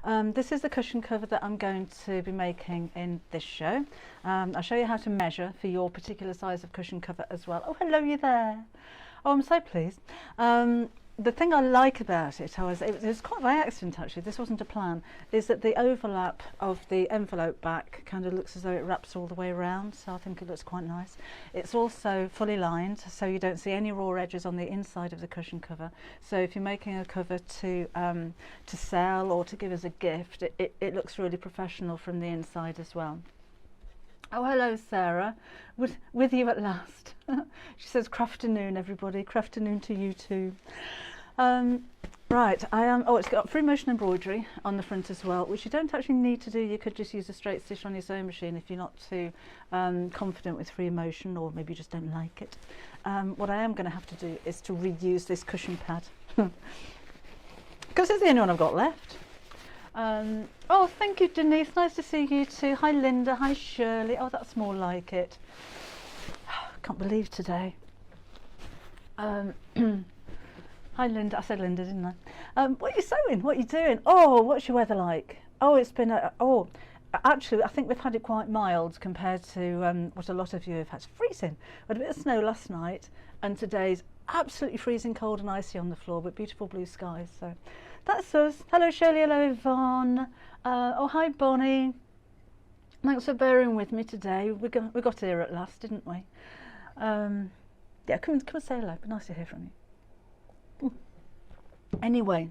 This is the cushion cover that I'm going to be making in this show. I'll show you how to measure for your particular size of cushion cover as well. Oh, hello, you there. Oh, I'm so pleased. The thing I like about it, it was quite by accident actually, this wasn't a plan, is that the overlap of the envelope back kind of looks as though it wraps all the way around, so I think it looks quite nice. It's also fully lined, so you don't see any raw edges on the inside of the cushion cover. So if you're making a cover to sell or to give as a gift, it looks really professional from the inside as well. Oh, hello, Sarah. With you at last. She says, "Crafternoon, everybody. Crafternoon to you too." Right, oh, it's got free motion embroidery on the front as well, which you don't actually need to do. You could just use a straight stitch on your sewing machine if you're not too confident with free motion, or maybe you just don't like it. What I am going to have to do is to reuse this cushion pad because it's the only one I've got left. Oh, thank you, Denise. Nice to see you too. Hi, Linda. Hi, Shirley. Oh, that's more like it. Can't believe today. Hi, Linda. I said Linda, didn't I? What are you sewing? What are you doing? Oh, what's your weather like? Oh, it's been actually, I think we've had it quite mild compared to what a lot of you have had. It's freezing. We had a bit of snow last night, and today's absolutely freezing cold and icy on the floor, but beautiful blue skies. So that's us. Hello, Shirley. Hello, Yvonne. Oh, hi, Bonnie. Thanks for bearing with me today. We got here at last, didn't we? Yeah, come and say hello. It'd be nice to hear from you. Anyway,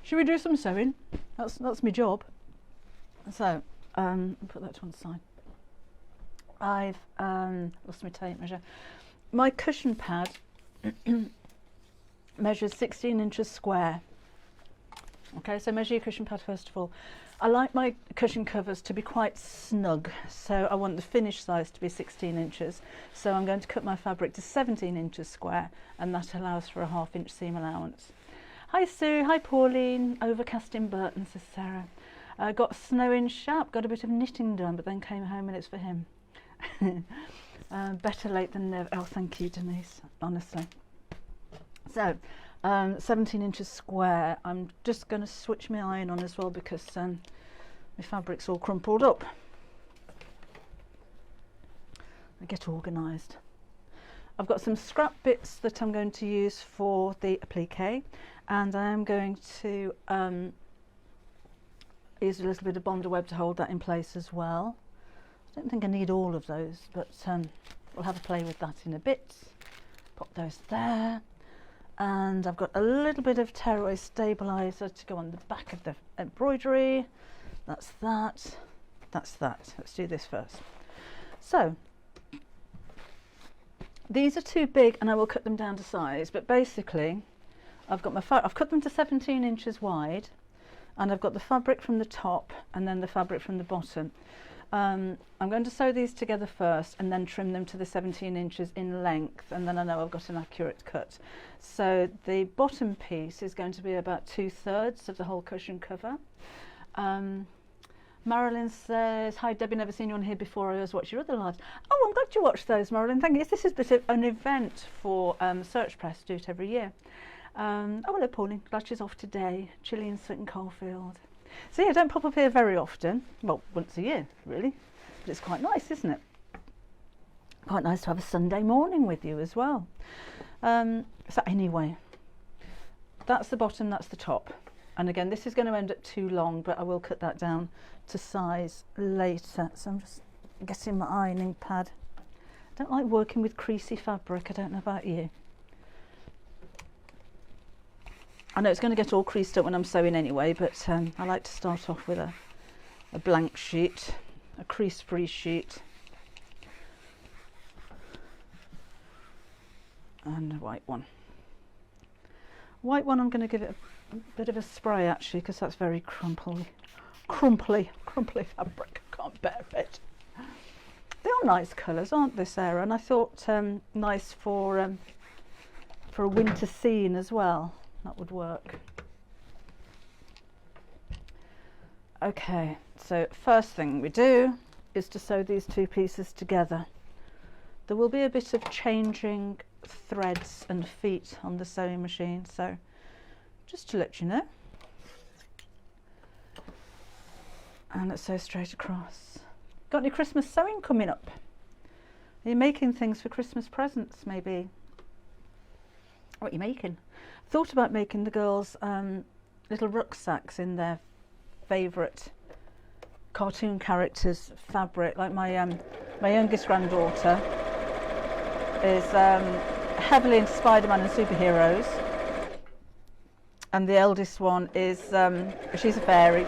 should we do some sewing? That's my job. So, put that to one side. I've lost my tape measure. My cushion pad measures 16 inches square. Okay, so measure your cushion pad first of all. I like my cushion covers to be quite snug, so I want the finished size to be 16 inches. So I'm going to cut my fabric to 17 inches square, and that allows for a half-inch seam allowance. Hi Sue, hi Pauline. Overcast in Burton, says Sarah. Got snow in Sharp, got a bit of knitting done, but then came home and it's for him. Better late than never. Oh, thank you, Denise, honestly. So, 17 inches square. I'm just going to switch my iron on as well because my fabric's all crumpled up. I get organised. I've got some scrap bits that I'm going to use for the applique, and I am going to use a little bit of bonder web to hold that in place as well. I don't think I need all of those, but we'll have a play with that in a bit. Pop those there. And I've got a little bit of tearaway stabiliser to go on the back of the embroidery. That's that. That's that. Let's do this first. So these are too big, and I will cut them down to size. But basically, I've got I've cut them to 17 inches wide, and I've got the fabric from the top and then the fabric from the bottom. I'm going to sew these together first and then trim them to the 17 inches in length, and then I know I've got an accurate cut. So the bottom piece is going to be about 2/3 of the whole cushion cover. Marilyn says, hi Debbie, never seen you on here before. I always watch your other lives. Oh, I'm glad you watched those, Marilyn. Thank you. This is a bit of an event for Search Press, do it every year. Oh, hello Pauline, glad she's off today. Chilly in Sutton Coldfield. So yeah, I don't pop up here very often, well, once a year really, but it's quite nice, isn't it? Quite nice to have a Sunday morning with you as well. So anyway, that's the bottom, that's the top. And again, this is going to end up too long, but I will cut that down to size later. So I'm just getting my ironing pad. I don't like working with creasy fabric, I don't know about you. I know it's going to get all creased up when I'm sewing anyway, but I like to start off with a blank sheet, a crease-free sheet, and a white one. White one, I'm going to give it a bit of a spray actually, because that's very crumply fabric. I can't bear it. They are nice colours, aren't they, Sarah? And I thought nice for a winter scene as well. That would work. Okay, so first thing we do is to sew these two pieces together. There will be a bit of changing threads and feet on the sewing machine, so just to let you know. and let's sew straight across. Got any Christmas sewing coming up? Are you making things for Christmas presents maybe? What are you making? Thought about making the girls little rucksacks in their favourite cartoon characters fabric. Like my youngest granddaughter is heavily into Spider-Man and superheroes, and the eldest one is she's a fairy.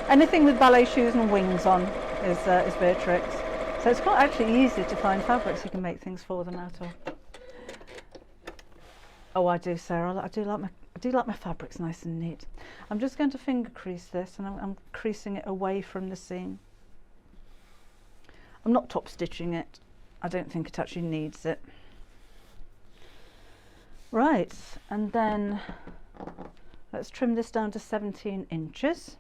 Anything with ballet shoes and wings on is Beatrix. So it's quite actually easy to find fabrics you can make things for them out of. Oh, I do, Sarah. I do like my fabrics nice and neat. I'm just going to finger crease this, and I'm creasing it away from the seam. I'm not top stitching it. I don't think it actually needs it. Right, and then let's trim this down to 17 inches.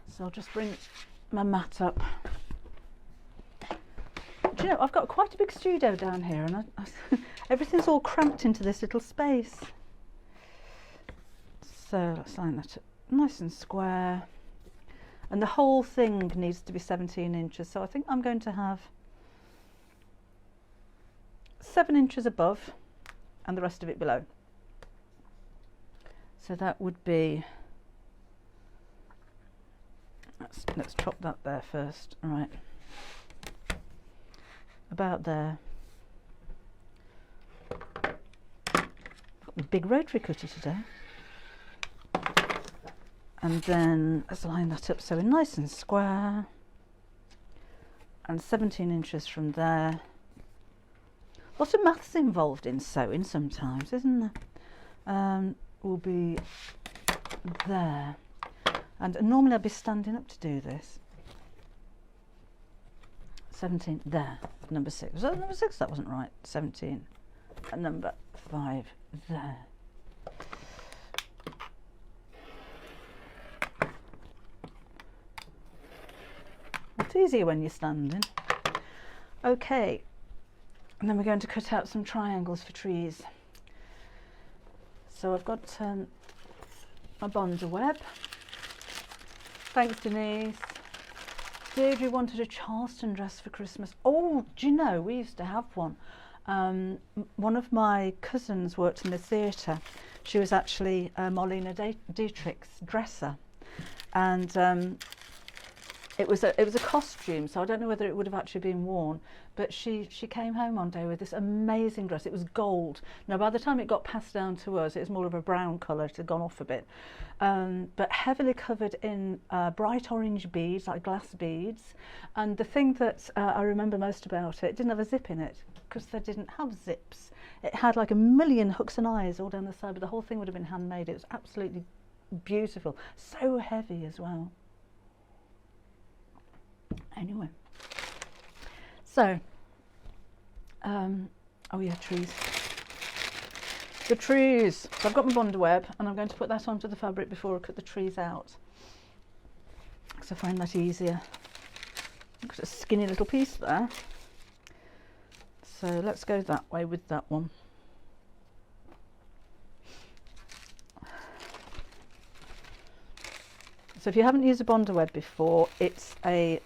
So I'll just bring my mat up. Do you know, I've got quite a big studio down here, and everything's all cramped into this little space. So let's line that up nice and square. And the whole thing needs to be 17 inches. So I think I'm going to have 7 inches above and the rest of it below. So that would be, let's chop that there first. All right. About there. Got the big rotary cutter today. And then let's line that up so we're nice and square. And 17 inches from there. Lots of maths involved in sewing sometimes, isn't there? Will be there. And normally I'd be standing up to do this. 17 there, number 6. Was that number 6? That wasn't right. 17 and number 5 there. It's easier when you're standing. Okay, and then we're going to cut out some triangles for trees. So I've got my Bonda web. Thanks, Denise. Deirdre wanted a Charleston dress for Christmas. Oh, do you know, we used to have one. One of my cousins worked in the theatre. She was actually Marlene Dietrich's dresser. And it was a costume, so I don't know whether it would have actually been worn, but she came home one day with this amazing dress. It was gold. Now, by the time it got passed down to us, it was more of a brown colour. It had gone off a bit, but heavily covered in bright orange beads, like glass beads. And the thing that I remember most about it, didn't have a zip in it, because they didn't have zips. It had like a million hooks and eyes all down the side, but the whole thing would have been handmade. It was absolutely beautiful. So heavy as well. Anyway, so oh yeah, trees. The trees. So I've got my Bonda web, and I'm going to put that onto the fabric before I cut the trees out, because I find that easier. I've got a skinny little piece there, so let's go that way with that one. So if you haven't used a Bonda web before, it's a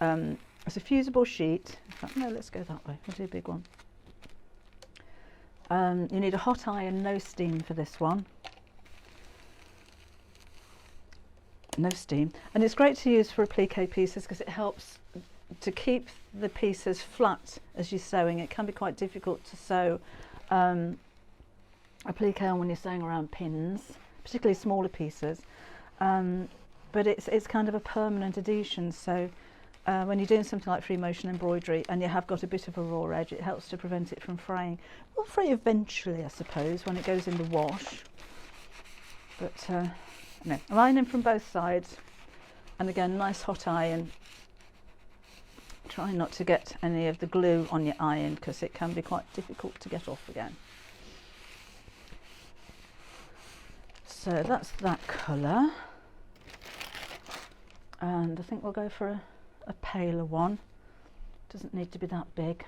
fusible sheet. In fact, no, let's go that way. We'll do a big one. You need a hot iron, no steam for this one. No steam. And it's great to use for applique pieces because it helps to keep the pieces flat as you're sewing. It can be quite difficult to sew applique on when you're sewing around pins, particularly smaller pieces. But it's kind of a permanent adhesion, so when you're doing something like free motion embroidery and you have got a bit of a raw edge, it helps to prevent it from fraying. It will fray eventually, I suppose, when it goes in the wash. But no, I'm ironing from both sides, and again, nice hot iron. Try not to get any of the glue on your iron because it can be quite difficult to get off again. So that's that colour. And I think we'll go for a paler one. Doesn't need to be that big.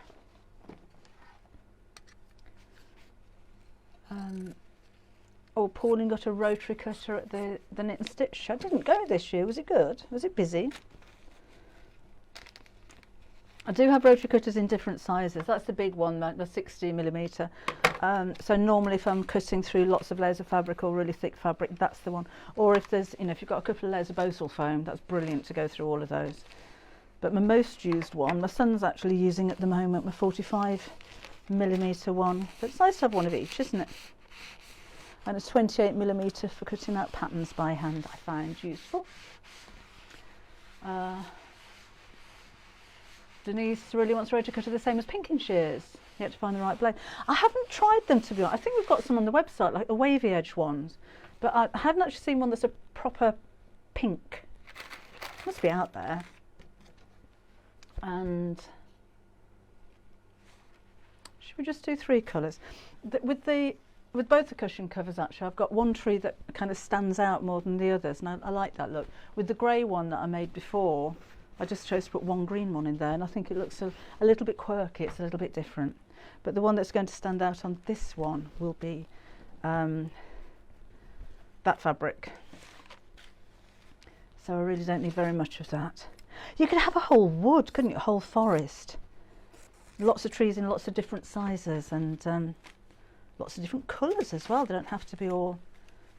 Oh, Pauline got a rotary cutter at the Knit and Stitch show. I didn't go this year. Was it good? Was it busy? I do have rotary cutters in different sizes. That's the big one, the 60mm. So normally if I'm cutting through lots of layers of fabric or really thick fabric, that's the one. Or if there's, you know, if you've got a couple of layers of Bosal foam, that's brilliant to go through all of those. But my most used one, my son's actually using at the moment, my 45mm one. But it's nice to have one of each, isn't it? And a 28mm for cutting out patterns by hand, I find useful. Denise really wants rotary cutter the same as pinking shears. You have to find the right blade. I haven't tried them, to be honest. I think we've got some on the website, like the wavy edge ones, but I haven't actually seen one that's a proper pink. Must be out there. And should we just do 3 colours? With both the cushion covers, actually, I've got one tree that kind of stands out more than the others, and I like that look. With the grey one that I made before, I just chose to put one green one in there, and I think it looks a little bit quirky. It's a little bit different. But the one that's going to stand out on this one will be that fabric. So I really don't need very much of that. You could have a whole wood, couldn't you? A whole forest. Lots of trees in lots of different sizes and lots of different colours as well. They don't have to be all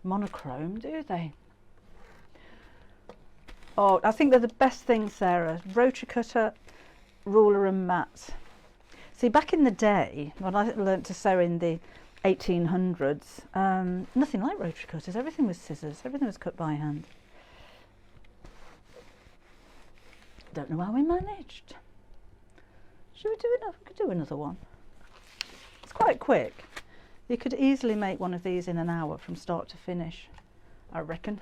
monochrome, do they? Oh, I think they're the best thing, Sarah. Rotary cutter, ruler and mat. See, back in the day, when I learnt to sew in the 1800s, nothing like rotary cutters. Everything was scissors. Everything was cut by hand. Don't know how we managed. Should we do another? We could do another one. It's quite quick. You could easily make one of these in an hour from start to finish, I reckon.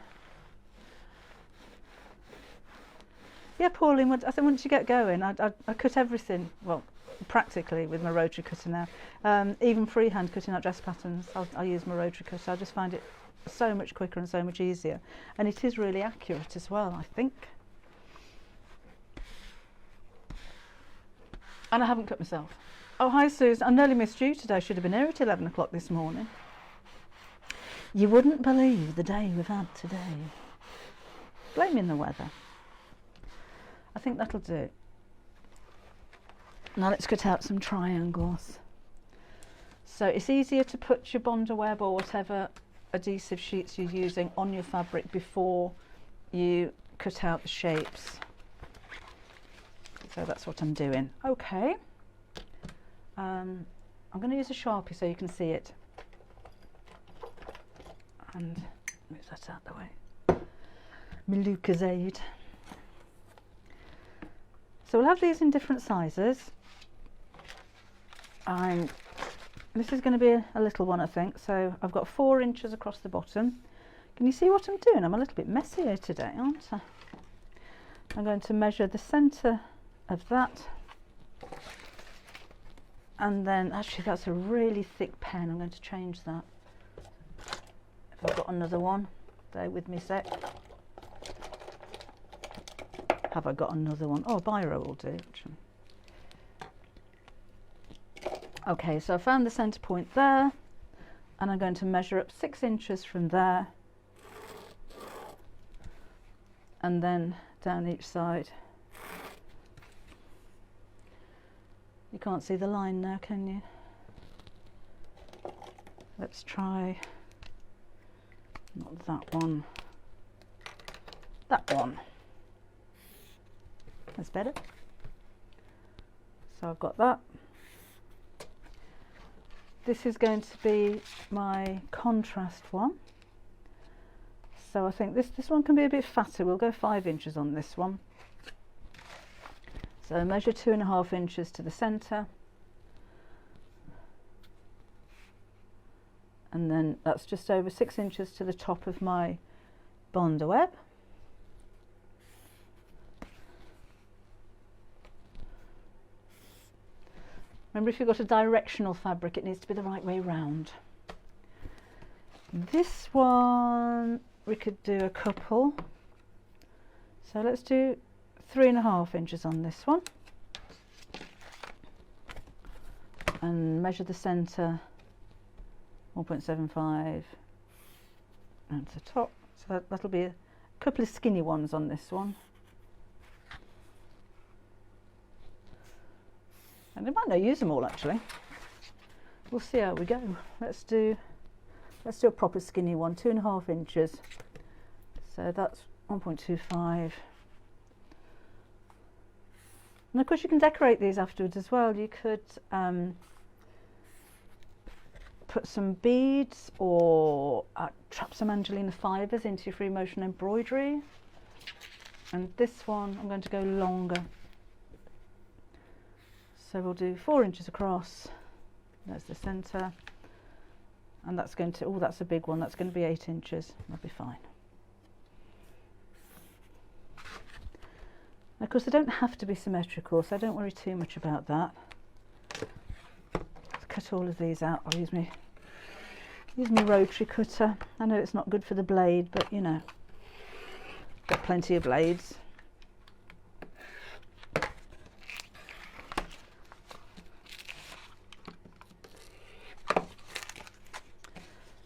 Yeah, Pauline, I think once you get going, I cut everything, well, practically with my rotary cutter now. Even freehand cutting out dress patterns, I use my rotary cutter. I just find it so much quicker and so much easier. And it is really accurate as well, I think. And I haven't cut myself. Oh, hi, Susan. I nearly missed you today. Should have been here at 11 o'clock this morning. You wouldn't believe the day we've had today. Blaming the weather. I think that'll do. Now let's cut out some triangles. So it's easier to put your Bondo web or whatever adhesive sheets you're using on your fabric before you cut out the shapes. So that's what I'm doing. Okay. I'm going to use a Sharpie so you can see it. And move that out the way. Maluka's aid. So we'll have these in different sizes. This is going to be a little one, I think. So I've got 4 inches across the bottom. Can you see what I'm doing? I'm a little bit messy here today, aren't I? I'm going to measure the centre of that. And then, actually, that's a really thick pen. I'm going to change that. If I've got another one, bear with me a sec. Have I got another one? Oh, biro will do. Okay, so I found the centre point there, and I'm going to measure up 6 inches from there, and then down each side. You can't see the line now, can you? Let's try not that one, that one. That's better. So I've got that. This is going to be my contrast one. So I think this one can be a bit fatter. We'll go 5 inches on this one. So measure 2.5 inches to the centre. And then that's just over 6 inches to the top of my Bondo web. Remember, if you've got a directional fabric, it needs to be the right way round. This one, we could do a couple. So let's do 3.5 inches on this one. And measure the centre, 1.75. and to the top. So that'll be a couple of skinny ones on this one. And I might not use them all actually. We'll see how we go. Let's do a proper skinny one, 2.5 inches. So that's 1.25. And of course you can decorate these afterwards as well. You could put some beads or trap some Angelina fibres into your free motion embroidery. And this one I'm going to go longer. So we'll do 4 inches across. There's the centre. And that's going to, oh, that's a big one. That's going to be 8 inches. That'll be fine. Of course, they don't have to be symmetrical, so don't worry too much about that. Let's cut all of these out. I'll use my rotary cutter. I know it's not good for the blade, but you know, got plenty of blades.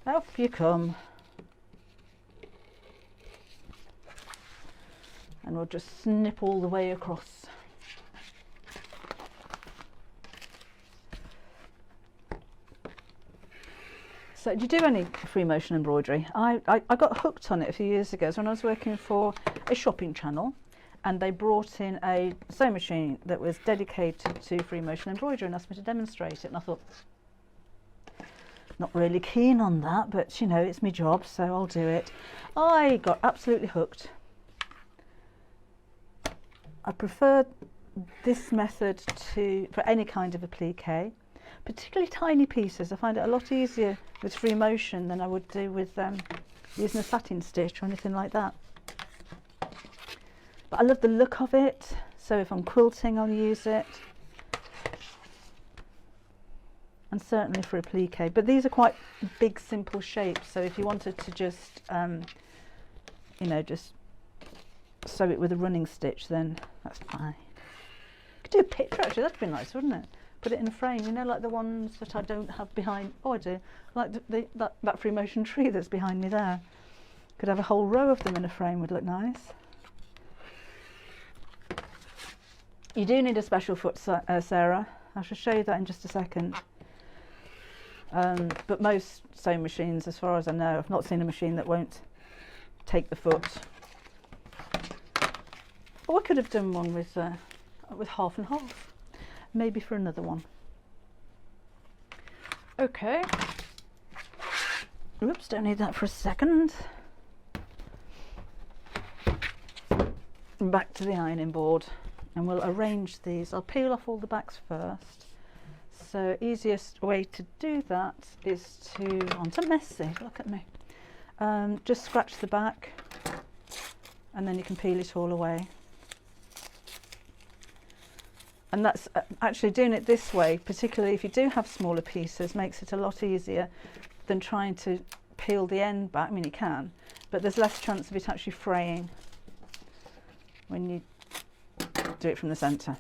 Up you come. And we'll just snip all the way across. So do you do any free motion embroidery? I got hooked on it a few years ago. So when I was working for a shopping channel, and they brought in a sewing machine that was dedicated to free motion embroidery and asked me to demonstrate it. And I thought, not really keen on that, but you know, it's my job, so I'll do it. I got absolutely hooked. I prefer this method for any kind of applique, particularly tiny pieces. I find it a lot easier with free motion than I would do with using a satin stitch or anything like that. But I love the look of it, so if I'm quilting I'll use it. And certainly for applique, but these are quite big simple shapes, so if you wanted to just you know, just sew it with a running stitch, then that's fine. Could do a picture actually, that'd be nice, wouldn't it? Put it in a frame, you know, like the ones that I don't have behind. Oh, I do, like that free motion tree that's behind me there. Could have a whole row of them in a frame, would look nice. You do need a special foot, Sarah. I shall show you that in just a second. But most sewing machines, as far as I know, I've not seen a machine that won't take the foot. Oh, I could have done one with half and half, maybe for another one. Okay. Oops, don't need that for a second. Back to the ironing board, and we'll arrange these. I'll peel off all the backs first. So easiest way to do that is to, it's a messy, look at me. Just scratch the back, and then you can peel it all away. And that's actually doing it this way, particularly if you do have smaller pieces, makes it a lot easier than trying to peel the end back. I mean, you can, but there's less chance of it actually fraying when you do it from the centre.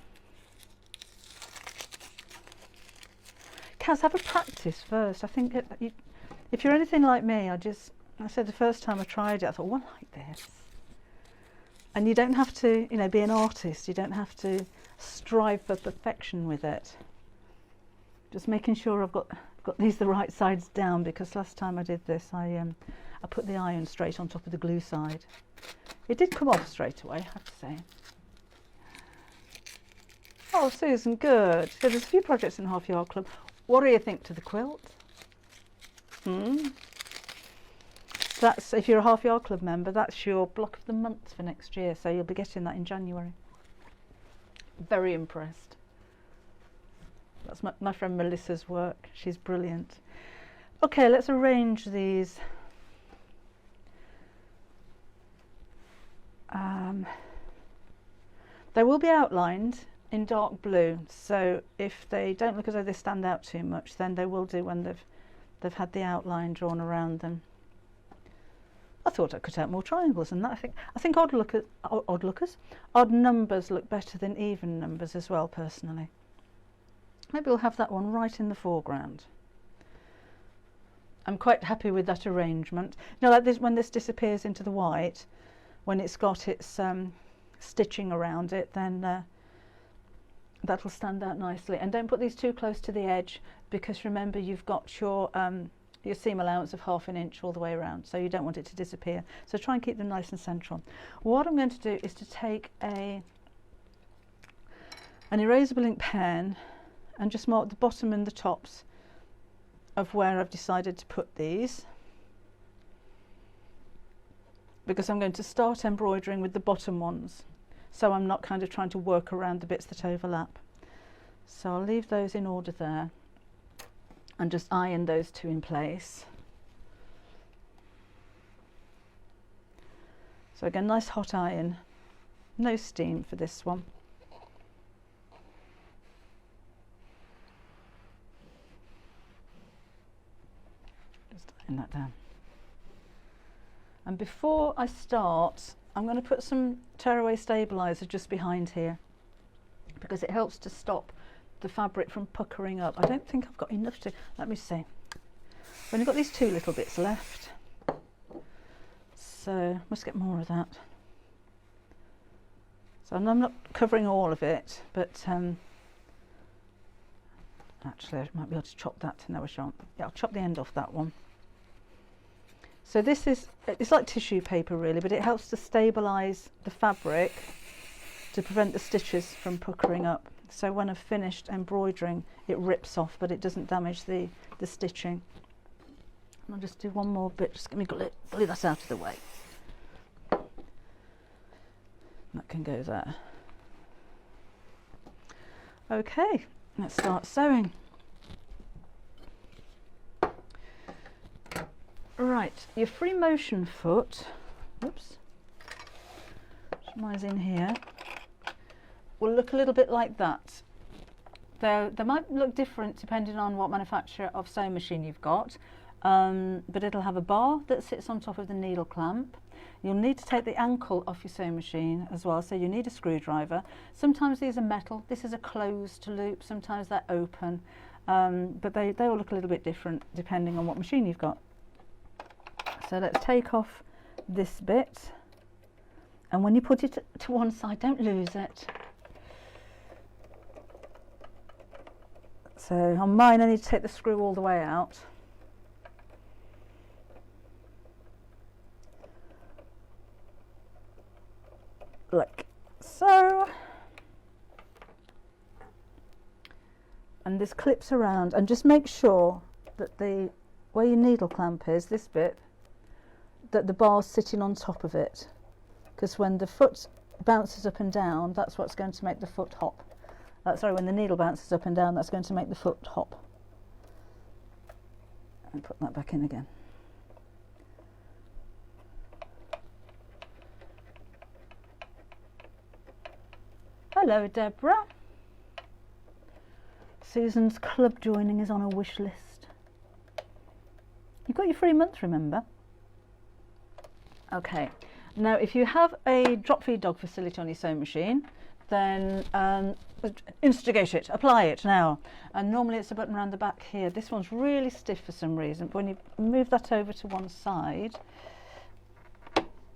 Kaz, have a practice first. I think if you're anything like me, I said the first time I tried it, I thought, well, I like this. And you don't have to, you know, be an artist. You don't have to strive for perfection with it. Just making sure I've got these the right sides down, because last time I did this, I put the iron straight on top of the glue side. It did come off straight away, I have to say. Oh, Susan, good. So there's a few projects in Half Yard Club. What do you think to the quilt? That's, if you're a Half Yard Club member, that's your block of the month for next year, so you'll be getting that in January. Very impressed. That's my friend Melissa's work. She's brilliant. Okay, let's arrange these. They will be outlined in dark blue, so if they don't look as though they stand out too much, then they will do when they've had the outline drawn around them. I thought I'd cut out more triangles than that. I think odd numbers look better than even numbers as well, personally. Maybe we'll have that one right in the foreground. I'm quite happy with that arrangement. You know, like this, when this disappears into the white, when it's got its stitching around it, then that'll stand out nicely. And don't put these too close to the edge, because remember you've got your seam allowance of 1/2 inch all the way around, so you don't want it to disappear. So try and keep them nice and central. What I'm going to do is to take an erasable ink pen and just mark the bottom and the tops of where I've decided to put these, because I'm going to start embroidering with the bottom ones, so I'm not kind of trying to work around the bits that overlap. So I'll leave those in order there and just iron those two in place. So again, nice hot iron, no steam for this one. Just iron that down. And before I start, I'm going to put some tearaway stabiliser just behind here, because it helps to stop the fabric from puckering up. I don't think I've got enough to, let me see. I've only got these 2 little bits left, so must get more of that. So I'm not covering all of it, but actually I might be able to chop that. No, I shan't. Yeah, I'll chop the end off that one. So this is, it's like tissue paper really, but it helps to stabilise the fabric to prevent the stitches from puckering up. So when I've finished embroidering, it rips off, but it doesn't damage the stitching. And I'll just do one more bit, just let me glue that out of the way. That can go there. Okay, let's start sewing. Right, your free motion foot, oops, mine's in here, will look a little bit like that. They might look different depending on what manufacturer of sewing machine you've got, but it'll have a bar that sits on top of the needle clamp. You'll need to take the ankle off your sewing machine as well, so you need a screwdriver. Sometimes these are metal, this is a closed loop, sometimes they're open, but they all look a little bit different depending on what machine you've got. So let's take off this bit, and when you put it to one side, don't lose it. So on mine I need to take the screw all the way out. Like so. And this clips around, and just make sure that where your needle clamp is, this bit, that the bar's sitting on top of it, because when the foot bounces up and down, that's what's going to make the foot hop. Sorry, when the needle bounces up and down, that's going to make the foot hop. And put that back in again. Hello, Deborah. Susan's club joining is on a wish list. You've got your free month, remember? Okay, now if you have a drop feed dog facility on your sewing machine, then instigate it, apply it now. And normally it's a button around the back here. This one's really stiff for some reason, but when you move that over to one side,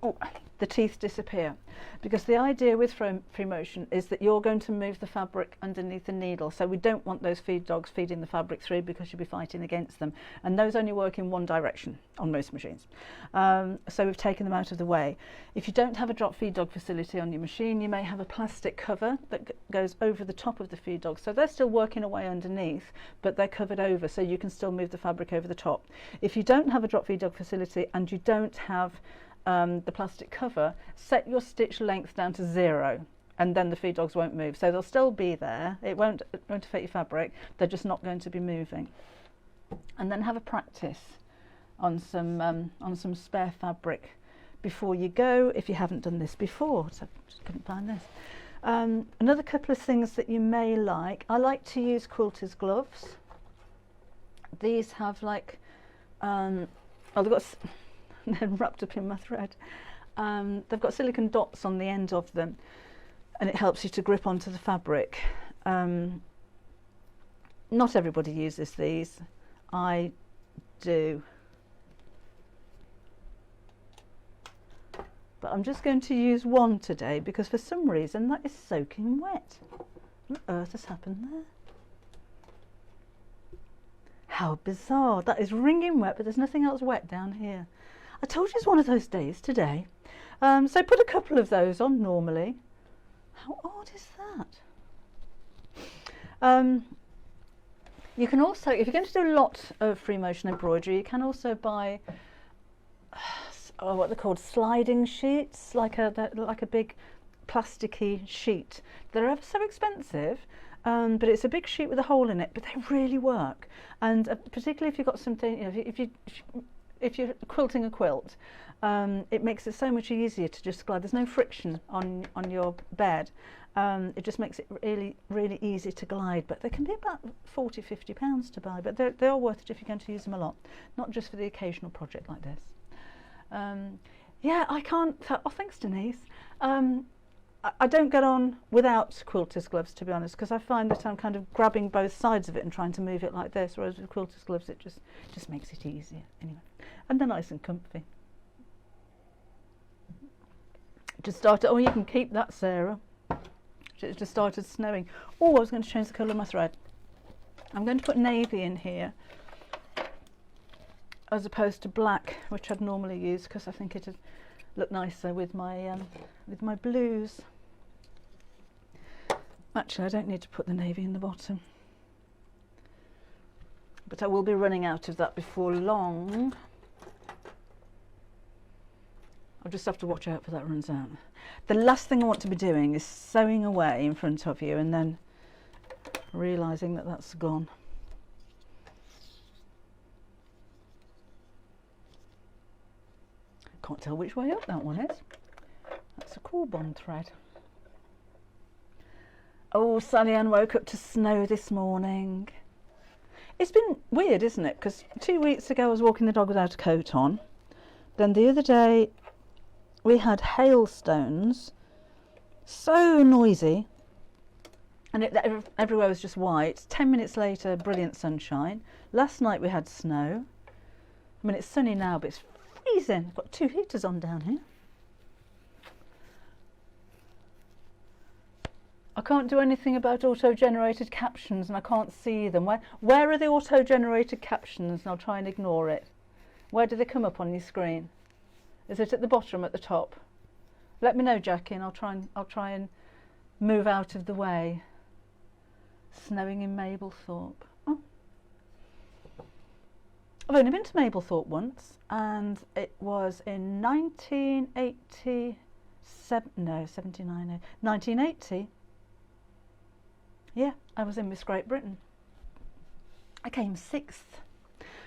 oh, the teeth disappear. Because the idea with free motion is that you're going to move the fabric underneath the needle, so we don't want those feed dogs feeding the fabric through, because you'll be fighting against them, and those only work in one direction on most machines. So we've taken them out of the way. If you don't have a drop feed dog facility on your machine, you may have a plastic cover that goes over the top of the feed dog, so they're still working away underneath, but they're covered over, so you can still move the fabric over the top. If you don't have a drop feed dog facility and you don't have the plastic cover, set your stitch length down to 0, and then the feed dogs won't move. So they'll still be there, it won't affect your fabric, they're just not going to be moving. And then have a practice on some spare fabric before you go, if you haven't done this before. So I just couldn't find this. Another couple of things that you may like, I like to use quilter's gloves. These have like, oh, they've got they're wrapped up in my thread. They've got silicone dots on the end of them, and it helps you to grip onto the fabric. Not everybody uses these. I do. but I'm just going to use one today because for some reason that is soaking wet. What on earth has happened there? How bizarre. That is wringing wet, but there's nothing else wet down here. I told you it's one of those days today. So put a couple of those on normally. How odd is that? You can also, if you're going to do a lot of free motion embroidery, you can also buy what they're called, sliding sheets, like a big plasticky sheet. They're ever so expensive, but it's a big sheet with a hole in it, but they really work. And particularly if you've got something, you know, if you're quilting a quilt, it makes it so much easier to just glide. There's no friction on your bed. It just makes it really, really easy to glide, but they can be about £40–50 to buy, but they are worth it if you're going to use them a lot, not just for the occasional project like this. Yeah, I can't, oh thanks Denise. I don't get on without quilter's gloves, to be honest, because I find that I'm kind of grabbing both sides of it and trying to move it like this, whereas with quilter's gloves it just makes it easier anyway, and they're nice and comfy. Just started, oh you can keep that Sarah. It just started snowing. Oh, I was going to change the colour of my thread. I'm going to put navy in here as opposed to black, which I'd normally use because I think it'd look nicer with my blues. Actually, I don't need to put the navy in the bottom, but I will be running out of that before long. I'll just have to watch out for that runs out. The last thing I want to be doing is sewing away in front of you and then realising that that's gone. Can't tell which way up that one is. That's a cool bond thread. Oh, Sally Ann woke up to snow this morning. It's been weird, isn't it? Because 2 weeks ago I was walking the dog without a coat on. Then the other day we had hailstones, so noisy, and everywhere was just white. 10 minutes later, brilliant sunshine. Last night we had snow. I mean, it's sunny now, but it's freezing. I've got 2 heaters on down here. I can't do anything about auto-generated captions and I can't see them. Where are the auto-generated captions? And I'll try and ignore it. Where do they come up on your screen? Is it at the bottom, at the top? Let me know, Jackie, and I'll try and move out of the way. Snowing in Mablethorpe. Oh. I've only been to Mablethorpe once, and it was in 1980. Yeah, I was in Miss Great Britain. I came 6th.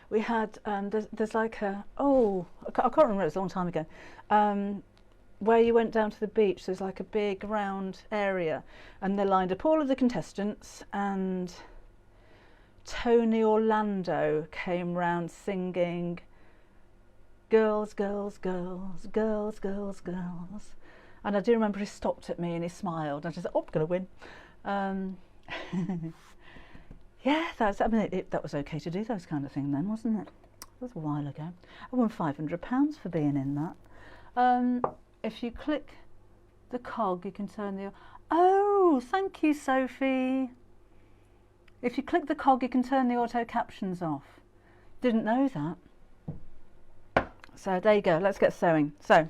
We had, there's like a, oh, I can't remember, it was a long time ago, where you went down to the beach. There's like a big round area and they lined up all of the contestants, and Tony Orlando came round singing, girls, girls, girls, girls, girls, girls. And I do remember he stopped at me and he smiled. I just thought, oh, I'm going to win. Yeah, I mean, that was okay to do those kind of things then, wasn't it? That was a while ago. I won £500 for being in that. If you click the cog, you can turn the... Oh, thank you, Sophie. If you click the cog, you can turn the auto captions off. Didn't know that. So there you go, let's get sewing. So,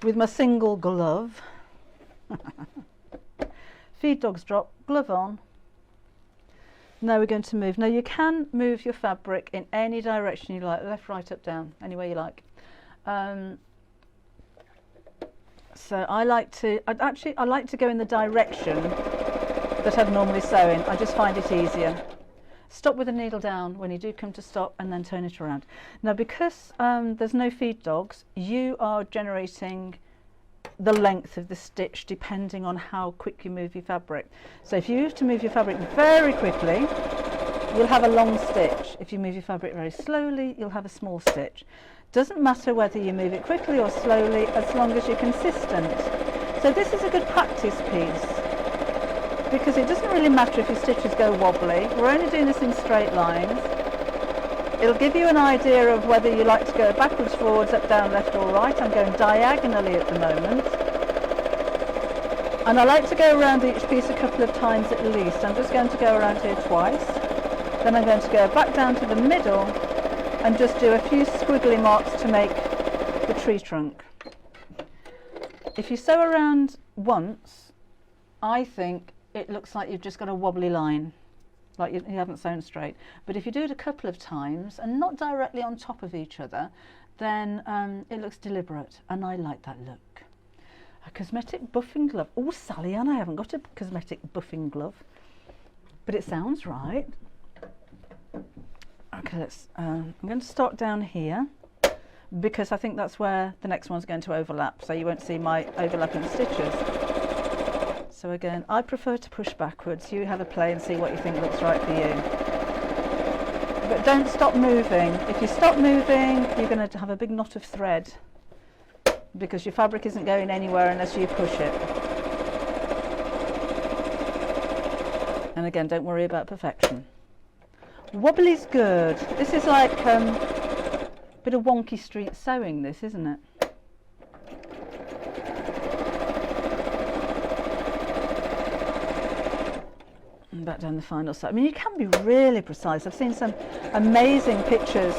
with my single glove, feed dogs drop, glove on. Now we're going to move. Now you can move your fabric in any direction you like, left, right, up, down, any way you like. So I like to go in the direction that I'd normally sew in. I just find it easier. Stop with the needle down when you do come to stop, and then turn it around. Now because there's no feed dogs, you are generating the length of the stitch depending on how quick you move your fabric. So if you have to move your fabric very quickly, you'll have a long stitch. If you move your fabric very slowly, you'll have a small stitch. Doesn't matter whether you move it quickly or slowly, as long as you're consistent. So this is a good practice piece, because it doesn't really matter if your stitches go wobbly. We're only doing this in straight lines. it'll give you an idea of whether you like to go backwards, forwards, up, down, left or right. I'm going diagonally at the moment. And I like to go around each piece a couple of times at least. I'm just going to go around here twice. Then I'm going to go back down to the middle and just do a few squiggly marks to make the tree trunk. If you sew around once, I think it looks like you've just got a wobbly line, like you haven't sewn straight. But if you do it a couple of times and not directly on top of each other, then it looks deliberate, and I like that look. A cosmetic buffing glove. Oh, Sally Ann, I haven't got a cosmetic buffing glove, but it sounds right. Okay, I'm going to start down here because I think that's where the next one's going to overlap, so you won't see my overlapping stitches. So again, I prefer to push backwards. You have a play and see what you think looks right for you. But don't stop moving. If you stop moving, you're going to have a big knot of thread because your fabric isn't going anywhere unless you push it. And again, don't worry about perfection. Wobbly's good. This is like a bit of wonky street sewing, this, isn't it? And back down the final side. I mean, you can be really precise. I've seen some amazing pictures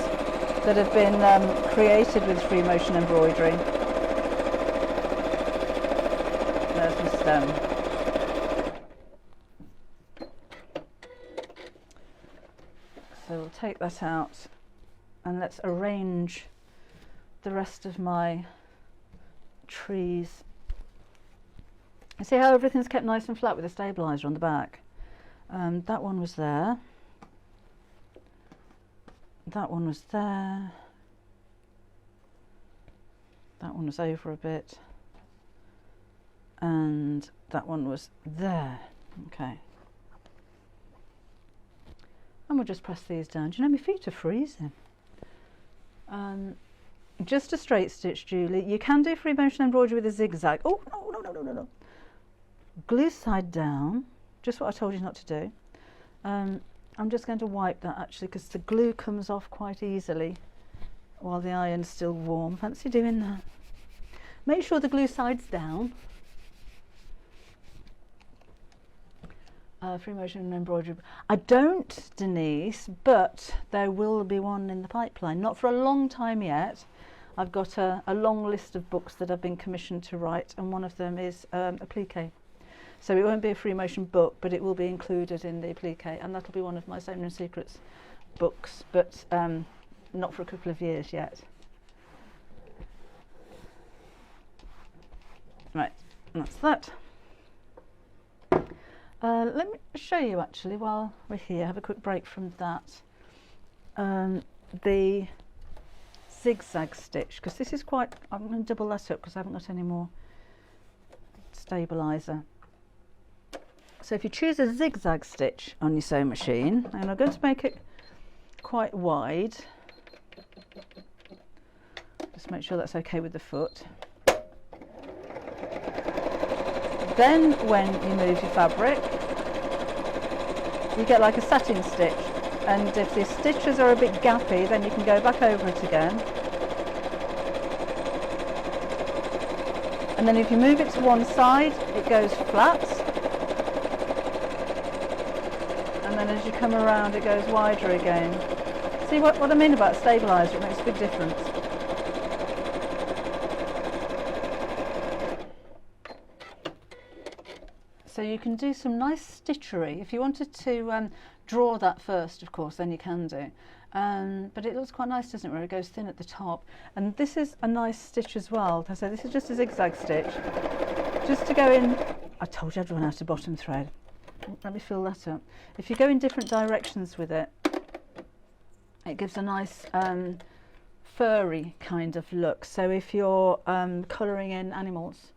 that have been created with free motion embroidery. There's the stem. So we'll take that out and let's arrange the rest of my trees. You see how everything's kept nice and flat with a stabiliser on the back? That one was there. That one was there. That one was over a bit. And that one was there. Okay. And we'll just press these down. Do you know my feet are freezing? Just a straight stitch, Julie. You can do free motion embroidery with a zigzag. Oh, no, no, no, no, no, no. Glue side down. Just what I told you not to do. I'm just going to wipe that actually because the glue comes off quite easily while the iron's still warm. Fancy doing that. Make sure the glue side's down. Free motion embroidery. I don't, Denise, but there will be one in the pipeline. Not for a long time yet. I've got a long list of books that I've been commissioned to write, and one of them is Applique. So it won't be a free motion book, but it will be included in the Applique, and that'll be one of my Sewing and Secrets books, but not for a couple of years yet. Right, that's that. Let me show you actually while we're here, have a quick break from that, the zigzag stitch, because this is quite, I'm going to double that up because I haven't got any more stabiliser. So if you choose a zigzag stitch on your sewing machine, and I'm going to make it quite wide, just make sure that's okay with the foot. Then when you move your fabric, you get like a satin stitch, and if the stitches are a bit gappy, then you can go back over it again. And then if you move it to one side, it goes flat. And then as you come around, it goes wider again. See what I mean about stabiliser? It makes a big difference. So you can do some nice stitchery. If you wanted to draw that first, of course, then you can do. But it looks quite nice, doesn't it, where it goes thin at the top. And this is a nice stitch as well. So this is just a zigzag stitch. Just to go in, I told you I'd run out of bottom thread. Let me fill that up. If you go in different directions with it, it gives a nice furry kind of look. So if you're colouring in animals,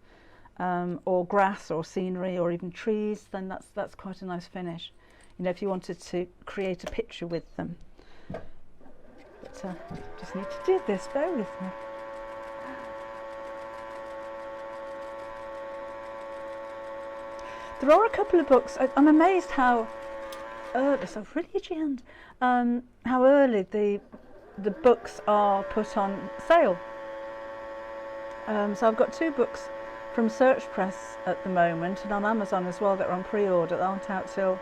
or grass or scenery or even trees, then that's quite a nice finish. You know, if you wanted to create a picture with them. But just need to do this, bear with me. There are a couple of books, I'm amazed how early, so really itchy hand, how early the books are put on sale. So I've got 2 books from Search Press at the moment, and on Amazon as well, that are on pre-order, that aren't out till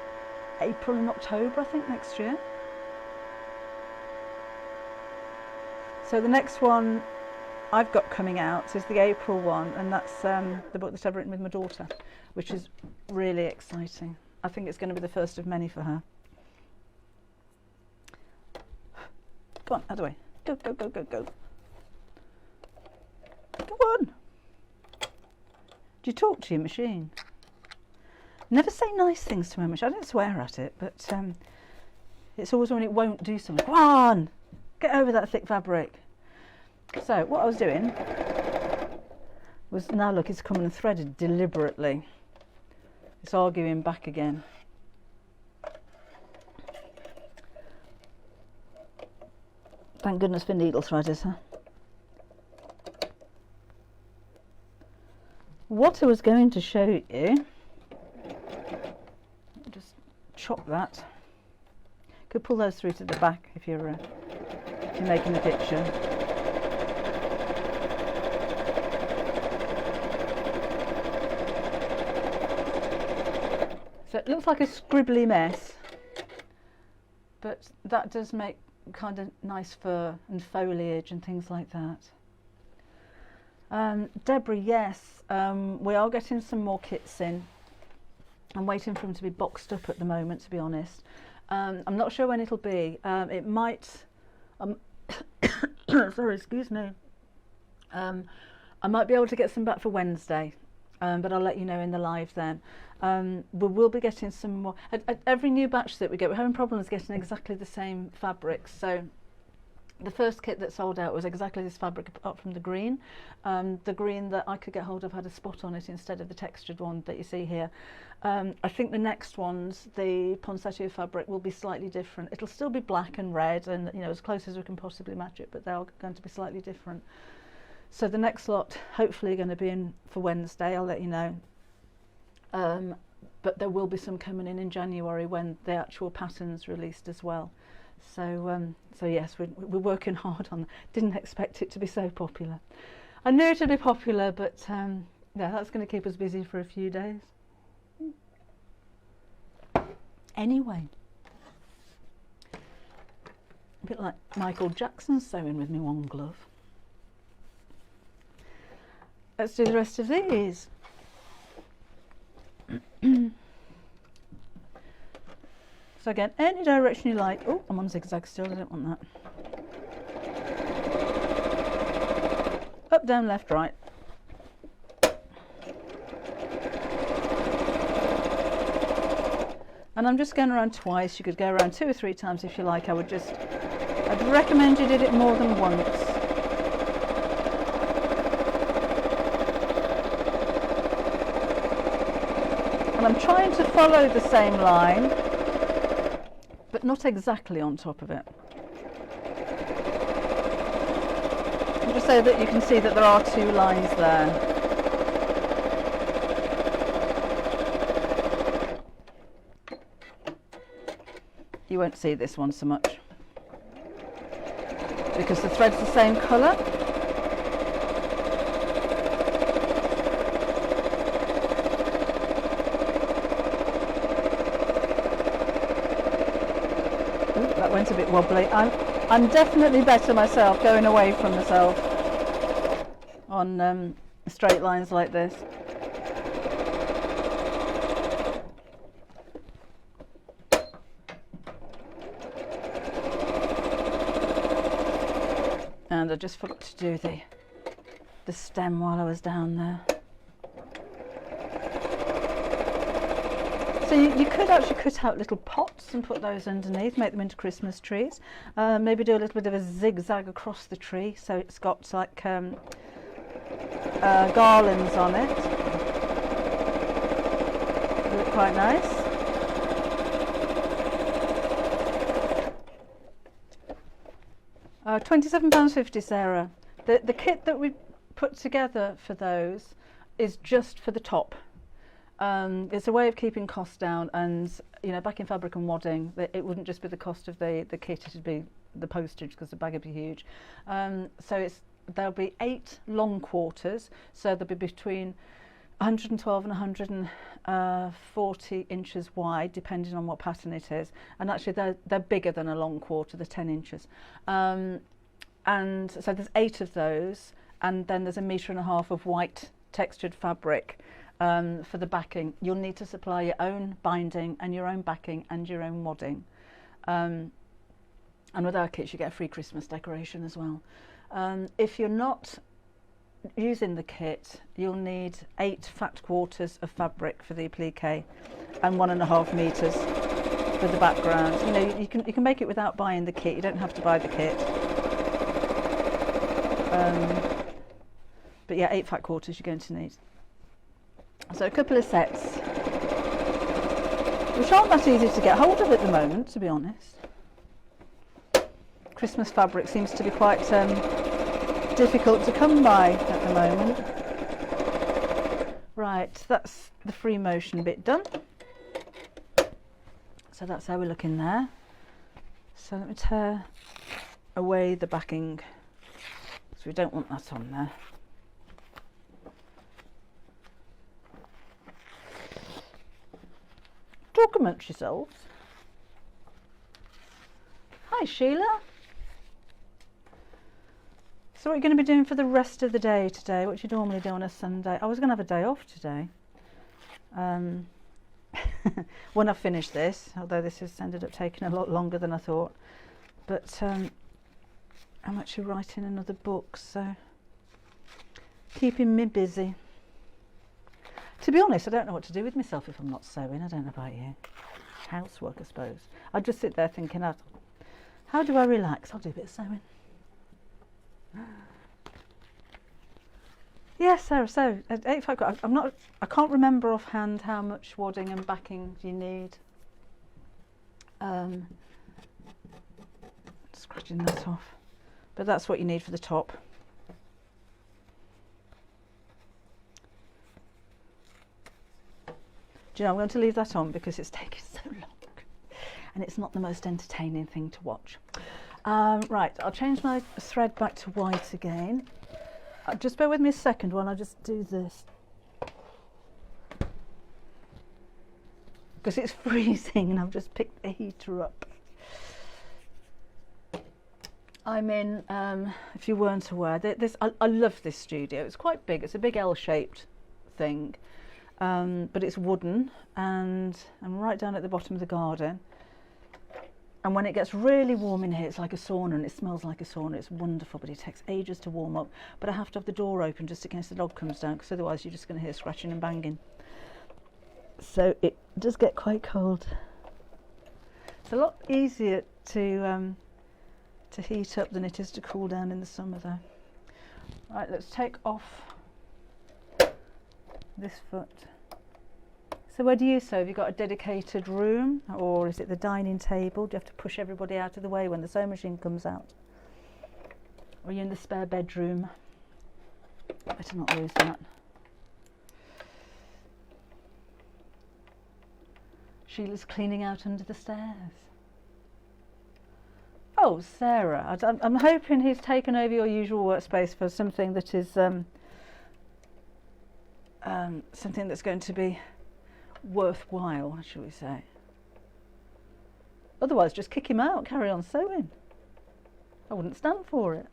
April and October, I think, next year. So the next one I've got coming out is the April one, and that's the book that I've written with my daughter, which is really exciting. I think it's going to be the first of many for her. Go on, out of the way. Go, go, go, go, go. Go on. Do you talk to your machine? Never say nice things to my machine. I don't swear at it, but it's always when it won't do something. Go on, get over that thick fabric. So what I was doing was, now look, it's coming and threaded deliberately. It's arguing back again. Thank goodness for needle threaders, huh? What I was going to show you, just chop that. Could pull those through to the back if you're making a picture. So it looks like a scribbly mess, but that does make kind of nice fur and foliage and things like that. Debris, yes, we are getting some more kits in. I'm waiting for them to be boxed up at the moment, to be honest. I'm not sure when it'll be. It might, sorry, excuse me. I might be able to get some back for Wednesday, but I'll let you know in the live then. We will be getting some more. At every new batch that we get, we're having problems getting exactly the same fabrics. So the first kit that sold out was exactly this fabric apart from the green. The green that I could get hold of had a spot on it instead of the textured one that you see here. I think the next ones, the poinsettia fabric, will be slightly different. It'll still be black and red, and you know, as close as we can possibly match it, but they're going to be slightly different. So the next lot hopefully going to be in for Wednesday. I'll let you know. But there will be some coming in January when the actual pattern's released as well. So so yes, we're working hard on that. Didn't expect it to be so popular. I knew it would be popular, but yeah, that's going to keep us busy for a few days. Anyway, a bit like Michael Jackson sewing with me one glove. Let's do the rest of these. So again, any direction you like. Oh, I'm on zigzag still, I don't want that. Up, down, left, right. And I'm just going around twice. You could go around 2 or 3 times if you like. I'd recommend you did it more than once. And I'm trying to follow the same line, but not exactly on top of it. And just so that you can see that there are 2 lines there. You won't see this one so much because the thread's the same colour. That went a bit wobbly. I'm definitely better myself going away from myself on straight lines like this. And I just forgot to do the stem while I was down there. So you could actually cut out little pots and put those underneath, make them into Christmas trees. Maybe do a little bit of a zigzag across the tree so it's got like garlands on it. They look quite nice. £27.50, Sarah. The kit that we put together for those is just for the top. It's a way of keeping costs down, and you know, back in fabric and wadding, it wouldn't just be the cost of the kit, it'd be the postage because the bag would be huge. So there'll be 8 long quarters, so they'll be between 112 and 140 inches wide, depending on what pattern it is. And actually they're bigger than a long quarter, they're 10 inches. And so there's 8 of those, and then there's 1.5 meters of white textured fabric for the backing. You'll need to supply your own binding and your own backing and your own wadding. And with our kits you get a free Christmas decoration as well. If you're not using the kit, you'll need 8 fat quarters of fabric for the applique and 1.5 meters for the background. You know, you can make it without buying the kit. You don't have to buy the kit. But yeah, 8 fat quarters you're going to need. So a couple of sets, which aren't that easy to get hold of at the moment, to be honest. Christmas fabric seems to be quite difficult to come by at the moment. Right, that's the free motion bit done. So that's how we're looking there. So let me tear away the backing, because we don't want that on there. Talk amongst yourselves. Hi Sheila. So what are you going to be doing for the rest of the day today? What do you normally do on a Sunday? I was going to have a day off today. When I finish this, although this has ended up taking a lot longer than I thought. But I'm actually writing another book, so keeping me busy. To be honest, I don't know what to do with myself if I'm not sewing. I don't know about you. Housework, I suppose. I just sit there thinking, how do I relax? I'll do a bit of sewing. Yes, Sarah. So, I can't remember offhand how much wadding and backing you need. Scratching that off, but that's what you need for the top. Do you know, I'm going to leave that on because it's taking so long, and it's not the most entertaining thing to watch. Right, I'll change my thread back to white again. Just bear with me a second while I just do this, because it's freezing and I've just picked the heater up. I'm in, if you weren't aware, I love this studio. It's quite big. It's a big L-shaped thing, but it's wooden, and I'm right down at the bottom of the garden. And when it gets really warm in here, it's like a sauna, and it smells like a sauna. It's wonderful, but it takes ages to warm up. But I have to have the door open just in case the dog comes down, because otherwise you're just going to hear scratching and banging. So it does get quite cold. It's a lot easier to heat up than it is to cool down in the summer, though. Right, let's take off this foot. So where do you sew? Have you got a dedicated room, or is it the dining table? Do you have to push everybody out of the way when the sewing machine comes out? Or are you in the spare bedroom? Better not lose that. Sheila's cleaning out under the stairs. Oh, Sarah, I'm hoping he's taken over your usual workspace for something that is something that's going to be worthwhile, shall we say. Otherwise, just kick him out, carry on sewing. I wouldn't stand for it.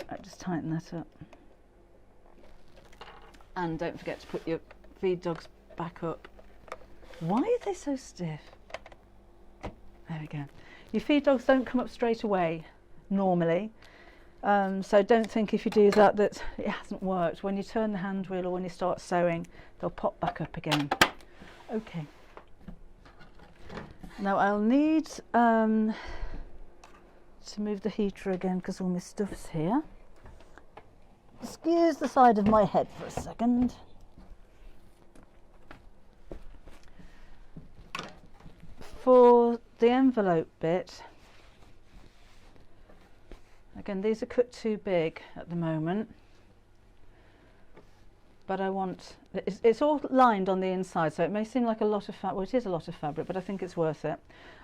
Right, just tighten that up. And don't forget to put your feed dogs back up. Why are they so stiff? There we go. Your feed dogs don't come up straight away normally. So don't think if you do that that it hasn't worked. When you turn the hand wheel or when you start sewing, they'll pop back up again. Okay. Now I'll need to move the heater again because all my stuff's here. Excuse the side of my head for a second. For the envelope bit, again, these are cut too big at the moment, but I want, it's all lined on the inside, so it may seem like a lot of fabric. Well, it is a lot of fabric, but I think it's worth it.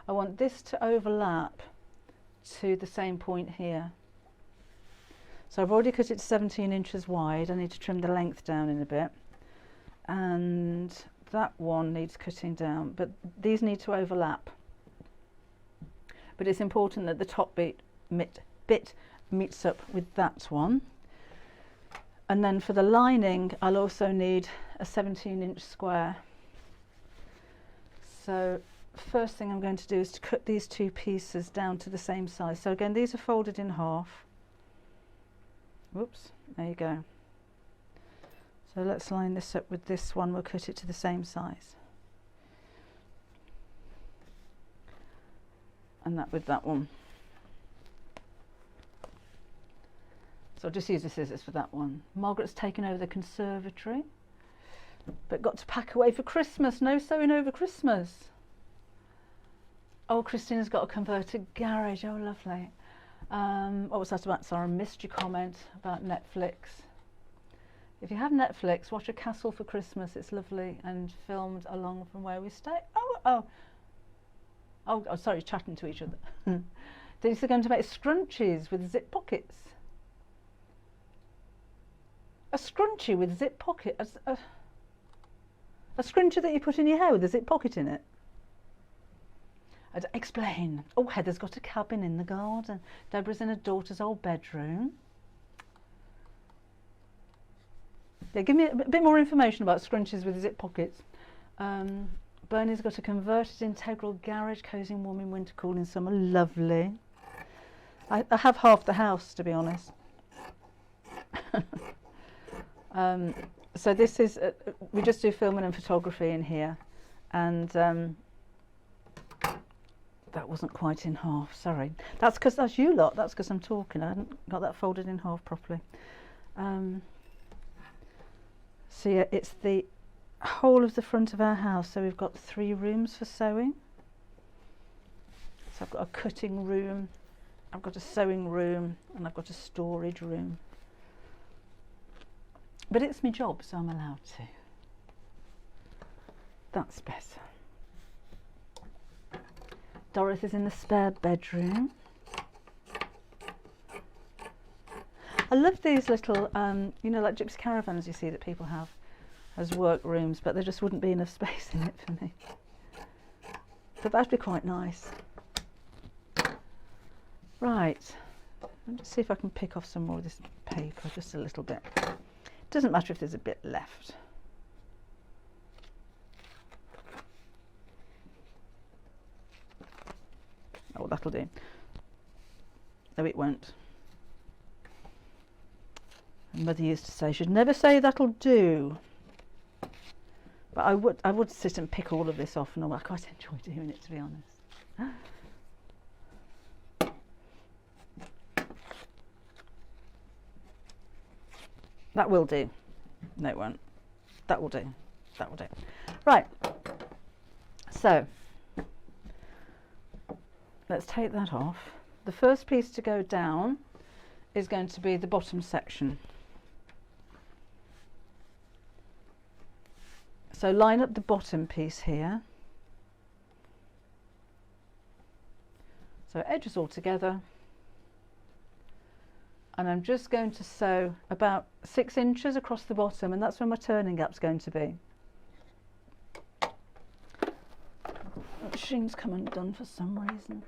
I want this to overlap to the same point here. So I've already cut it 17 inches wide. I need to trim the length down in a bit, and that one needs cutting down, but these need to overlap. But it's important that the top bit meets up with that one. And then for the lining, I'll also need a 17-inch square. So first thing I'm going to do is to cut these two pieces down to the same size. So again, these are folded in half. Whoops, there you go. So let's line this up with this one. We'll cut it to the same size. And that with that one. So I'll just use the scissors for that one. Margaret's taken over the conservatory, but got to pack away for Christmas. No sewing over Christmas. Oh, Christina's got a converted garage. Oh, lovely. What was that about? Sorry, I missed your comment about Netflix. If you have Netflix, watch A Castle for Christmas. It's lovely and filmed along from where we stay. Oh, sorry, chatting to each other. These are going to make scrunchies with zip pockets. A scrunchie with zip pocket. A scrunchie that you put in your hair with a zip pocket in it. I'd explain. Oh, Heather's got a cabin in the garden. Deborah's in her daughter's old bedroom. Yeah, give me a bit more information about scrunchies with zip pockets. Bernie's got a converted integral garage, cosy and warm in winter, cool in summer. Lovely. I have half the house, to be honest. So this is, we just do filming and photography in here, and that wasn't quite in half, sorry. That's because that's you lot, that's because I'm talking. I hadn't got that folded in half properly. So yeah, it's the whole of the front of our house. So we've got 3 rooms for sewing. So I've got a cutting room, I've got a sewing room, and I've got a storage room. But it's my job, so I'm allowed to. That's better. Dorothy's in the spare bedroom. I love these little, you know, like gypsy caravans you see that people have as work rooms, but there just wouldn't be enough space in it for me. But that'd be quite nice. Right, let's see if I can pick off some more of this paper, just a little bit. Doesn't matter if there's a bit left. Oh, that'll do. No, it won't. My mother used to say, she'd never say that'll do. But I would sit and pick all of this off, and I quite enjoy doing it, to be honest. That will do. No, it won't. That will do. That will do. Right. So let's take that off. The first piece to go down is going to be the bottom section. So line up the bottom piece here. So edges all together. And I'm just going to sew about 6 inches across the bottom, and that's where my turning gap's going to be. The machine's come undone for some reason.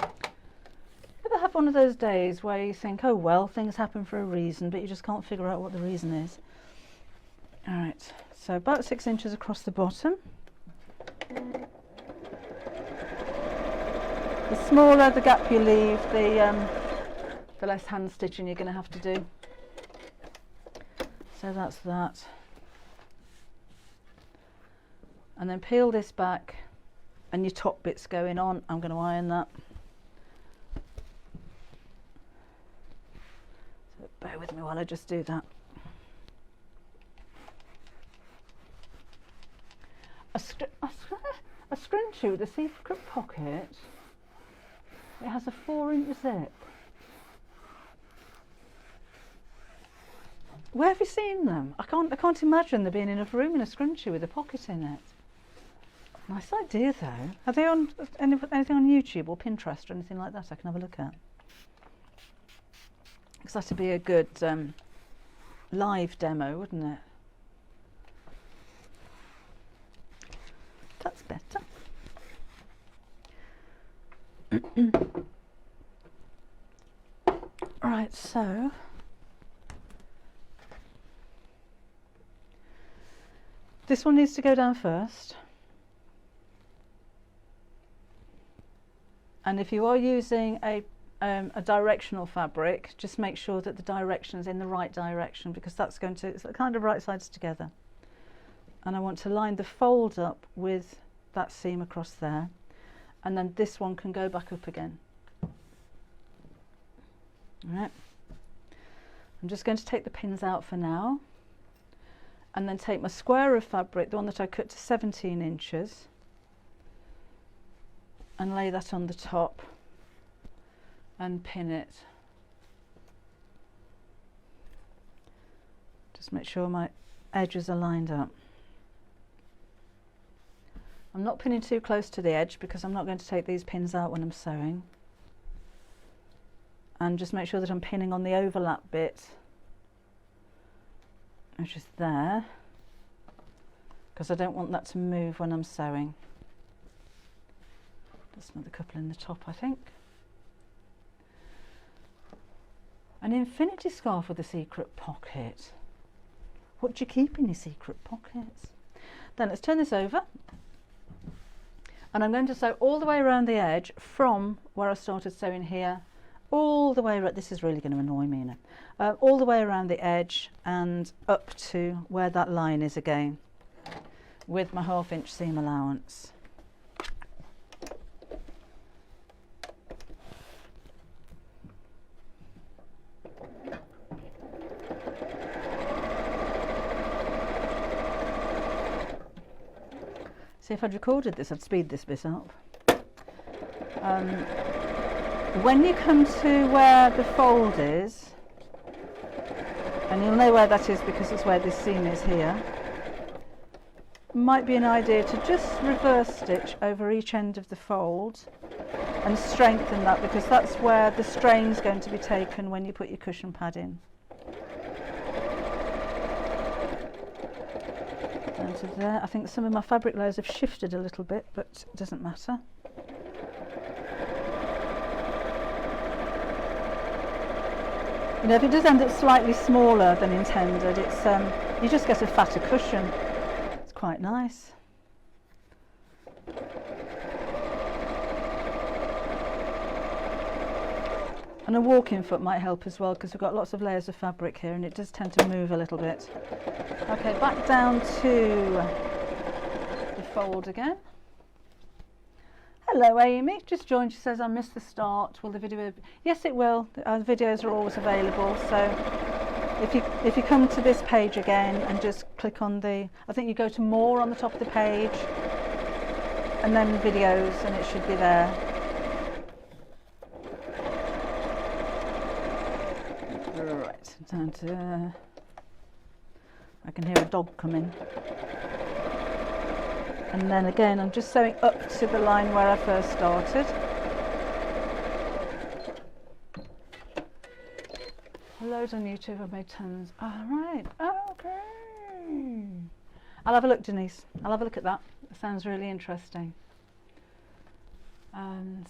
Ever have one of those days where you think, oh well, things happen for a reason, but you just can't figure out what the reason is? Alright, so about 6 inches across the bottom. The smaller the gap you leave, the less hand stitching you're going to have to do. So that's that. And then peel this back, and your top bit's going on. I'm going to iron that. So bear with me while I just do that. A scrunchie with a secret pocket. It has a 4-inch zip. Where have you seen them? I can't imagine there being enough room in a scrunchie with a pocket in it. Nice idea though. Are they on anything on YouTube or Pinterest or anything like that I can have a look at? Because that'd be a good live demo, wouldn't it? That's better. Right, so this one needs to go down first. And if you are using a directional fabric, just make sure that the direction is in the right direction, because that's going to, it's kind of right sides together. And I want to line the fold up with that seam across there, and then this one can go back up again. All right. I'm just going to take the pins out for now, and then take my square of fabric, the one that I cut to 17 inches, and lay that on the top and pin it. Just make sure my edges are lined up. I'm not pinning too close to the edge because I'm not going to take these pins out when I'm sewing. And just make sure that I'm pinning on the overlap bit, which is there, because I don't want that to move when I'm sewing. There's another couple in the top, I think. An infinity scarf with a secret pocket. What do you keep in your secret pockets? Then let's turn this over, and I'm going to sew all the way around the edge from where I started sewing here, all the way around. This is really going to annoy me now. All the way around the edge and up to where that line is again, with my 1/2 inch seam allowance. See, if I'd recorded this, I'd speed this bit up. When you come to where the fold is, and you'll know where that is because it's where this seam is here, might be an idea to just reverse stitch over each end of the fold and strengthen that, because that's where the strain's going to be taken when you put your cushion pad in. Down to there. I think some of my fabric layers have shifted a little bit, but it doesn't matter. You know, if it does end up slightly smaller than intended, it's you just get a fatter cushion. It's quite nice. And a walking foot might help as well, because we've got lots of layers of fabric here and it does tend to move a little bit. Okay, back down to the fold again. Hello Amy, just joined. She says I missed the start. Will the video? Yes, it will. The videos are always available. So if you come to this page again and just click on the, I think you go to more on the top of the page, and then videos, and it should be there. Right, down to. I can hear a dog coming. And then again, I'm just sewing up to the line where I first started. Loads on YouTube, I've made tons. All right, okay. I'll have a look, Denise. I'll have a look at that. It sounds really interesting.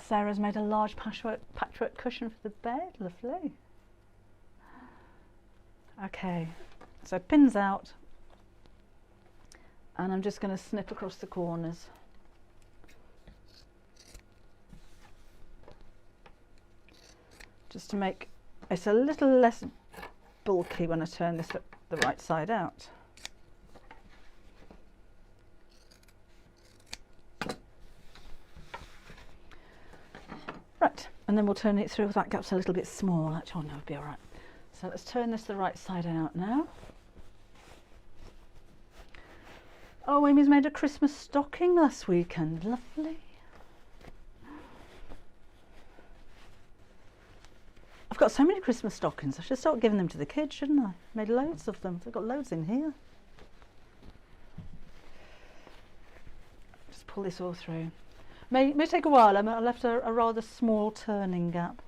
Sarah's made a large patchwork cushion for the bed. Lovely. Okay, so pins out. And I'm just going to snip across the corners. Just to make it a little less bulky when I turn this the right side out. Right, and then we'll turn it through. That gap's a little bit small. Actually, oh no, it'll be all right. So let's turn this the right side out now. Oh, Amy's made a Christmas stocking last weekend. Lovely. got so many Christmas stockings. I should start giving them to the kids, shouldn't I? Made loads of them. I've got loads in here. Just pull this all through. May take a while. I left a rather small turning gap.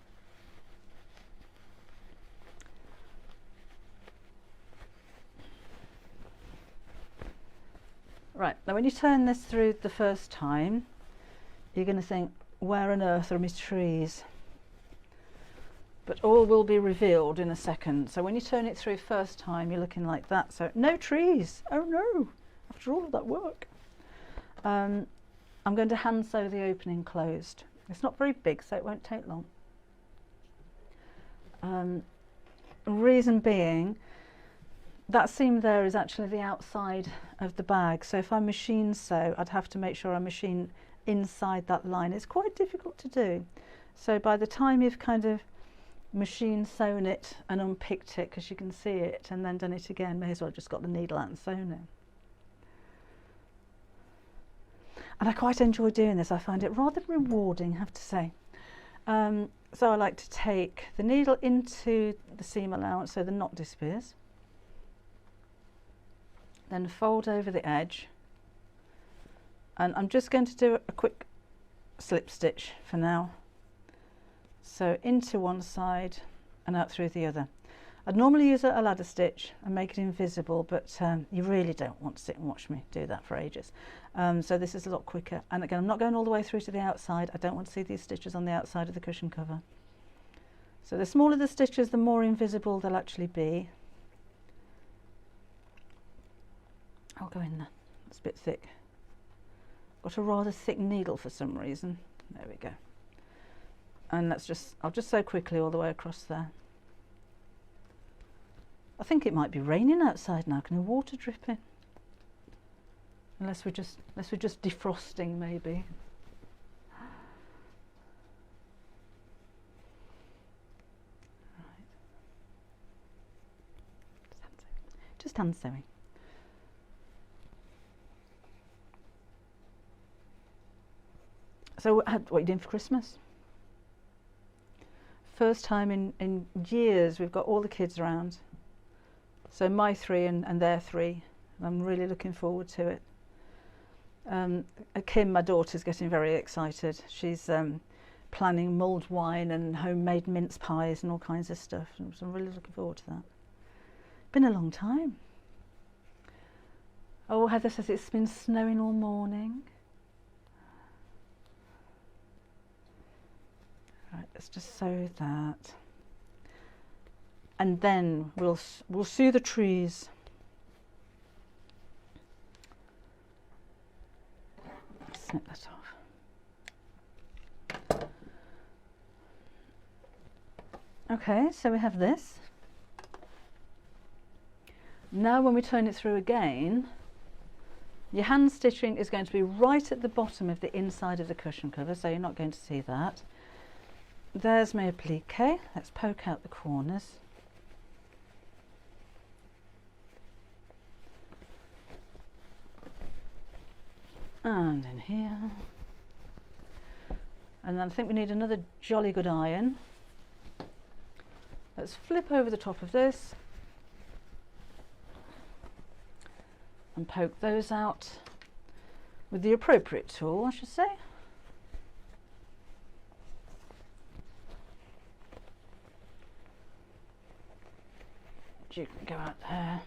Right, now when you turn this through the first time, you're going to think, where on earth are my trees? But all will be revealed in a second. So when you turn it through first time, you're looking like that. So no trees. Oh no, after all of that work. I'm going to hand sew the opening closed. It's not very big, so it won't take long. Reason being, that seam there is actually the outside of the bag. So if I machine sew, I'd have to make sure I machine inside that line. It's quite difficult to do. So by the time you've kind of machine sewn it and unpicked it, because you can see it, and then done it again, may as well just got the needle out and sewn it. And I quite enjoy doing this. I find it rather rewarding, I have to say. So I like to take the needle into the seam allowance so the knot disappears, then fold over the edge, and I'm just going to do a quick slip stitch for now. So into one side and out through the other. I'd normally use a ladder stitch and make it invisible, but you really don't want to sit and watch me do that for ages. So this is a lot quicker. And again, I'm not going all the way through to the outside. I don't want to see these stitches on the outside of the cushion cover. So the smaller the stitches, the more invisible they'll actually be. I'll go in there. It's a bit thick. Got a rather thick needle for some reason. There we go. And I'll just sew quickly all the way across there. I think it might be raining outside now. Can the water dripping? Unless we're just defrosting, maybe. Right. Just hand sewing. So what are you doing for Christmas? First time in years we've got all the kids around. So my three and their three. I'm really looking forward to it. Kim, my daughter's getting very excited. She's planning mulled wine and homemade mince pies and all kinds of stuff. So I'm really looking forward to that. Been a long time. Oh, Heather says it's been snowing all morning. Right, let's just sew that, and then we'll sew the trees. Snip that off. Okay, so we have this. Now when we turn it through again, your hand stitching is going to be right at the bottom of the inside of the cushion cover, so you're not going to see that. There's my applique. Let's poke out the corners. And in here. And then I think we need another jolly good iron. Let's flip over the top of this and poke those out with the appropriate tool, I should say. You can go out there.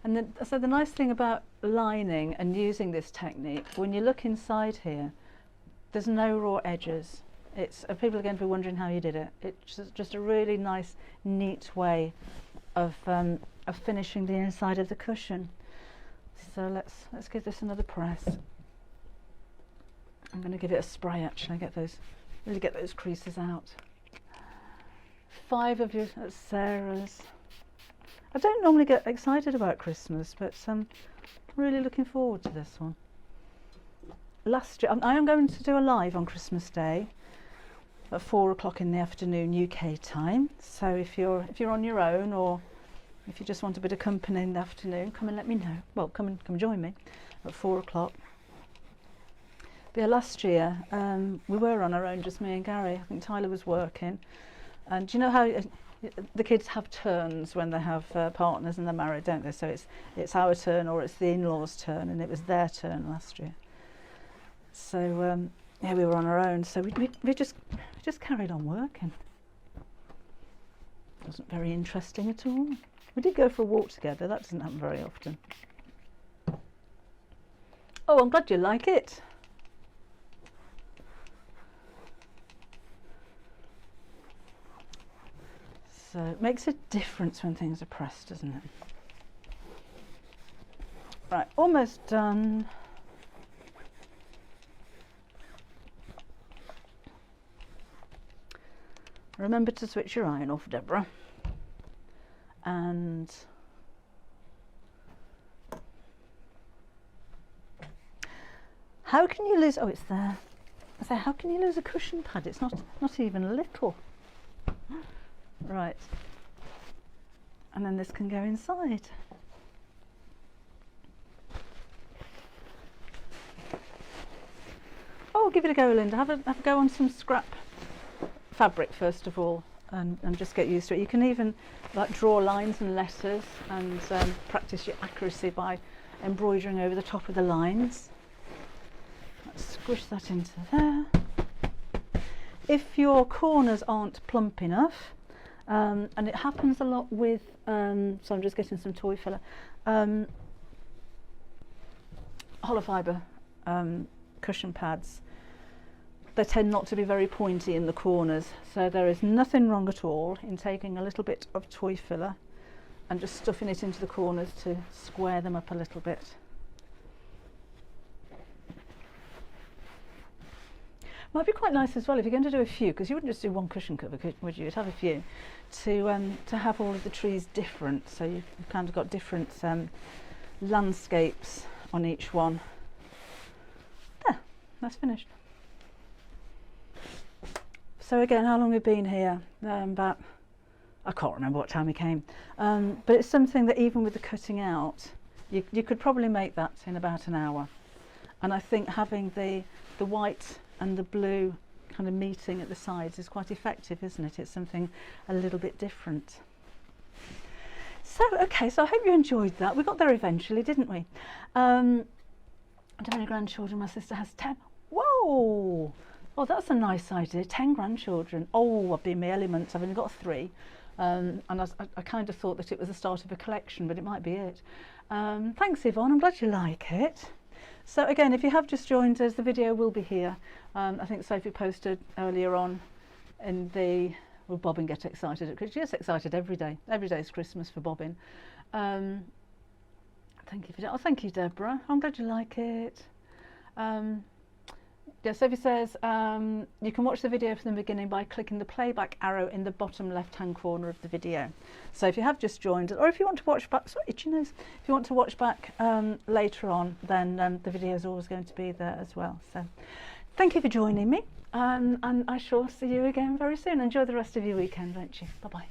And then, so the nice thing about lining and using this technique, when you look inside here, there's no raw edges. People are going to be wondering how you did it. It's just a really nice, neat way of finishing the inside of the cushion. So let's give this another press. I'm going to give it a spray actually. Really get those creases out. 5 of you at Sarah's. I don't normally get excited about Christmas, but I'm really looking forward to this one. Last year, I am going to do a live on Christmas Day at 4 o'clock in the afternoon UK time. So if you're on your own, or if you just want a bit of company in the afternoon, come and let me know. Well, come join me at 4 o'clock. But yeah, last year we were on our own, just me and Gary. I think Tyler was working. And do you know how the kids have turns when they have partners and they're married, don't they? So it's our turn or it's the in-laws' turn, and it was their turn last year. So yeah, we were on our own, so we just carried on working. It wasn't very interesting at all. We did go for a walk together. That doesn't happen very often. Oh, I'm glad you like it. So it makes a difference when things are pressed, doesn't it? Right, almost done. Remember to switch your iron off, Deborah. And how can you lose? Oh, it's there. I say, how can you lose a cushion pad? It's not even little. Right. And then this can go inside. Oh, give it a go, Linda. Have a go on some scrap fabric first of all, and just get used to it. You can even like draw lines and letters and practice your accuracy by embroidering over the top of the lines. Let's squish that into there. If your corners aren't plump enough, and it happens a lot with, so I'm just getting some toy filler, hollow fibre cushion pads, they tend not to be very pointy in the corners, so there is nothing wrong at all in taking a little bit of toy filler and just stuffing it into the corners to square them up a little bit. Might be quite nice as well if you're going to do a few, because you wouldn't just do one cushion cover, would you? You'd have a few to have all of the trees different, so you've kind of got different landscapes on each one. There, that's finished. So again, how long we've been here? About, I can't remember what time we came, but it's something that even with the cutting out, you could probably make that in about an hour. And I think having the white and the blue kind of meeting at the sides is quite effective, isn't it? It's something a little bit different. So, okay, so I hope you enjoyed that. We got there eventually, didn't we? I don't have any grandchildren. My sister has 10. Whoa! Oh, that's a nice idea. 10 grandchildren. Oh, I'd be in my element. I've only got 3. And I kind of thought that it was the start of a collection, but it might be it. Thanks, Yvonne. I'm glad you like it. So again, if you have just joined us, the video will be here. I think Sophie posted earlier on in the, will Bobbin get excited? Because she gets excited every day. Every day is Christmas for Bobbin. Thank you for that. Oh, thank you, Deborah. I'm glad you like it. Yeah, Sophie says you can watch the video from the beginning by clicking the playback arrow in the bottom left-hand corner of the video. So if you have just joined, or if you want to watch back, sorry, itchy nose. If you want to watch back later on, then the video is always going to be there as well. So thank you for joining me, and I shall see you again very soon. Enjoy the rest of your weekend, won't you? Bye-bye.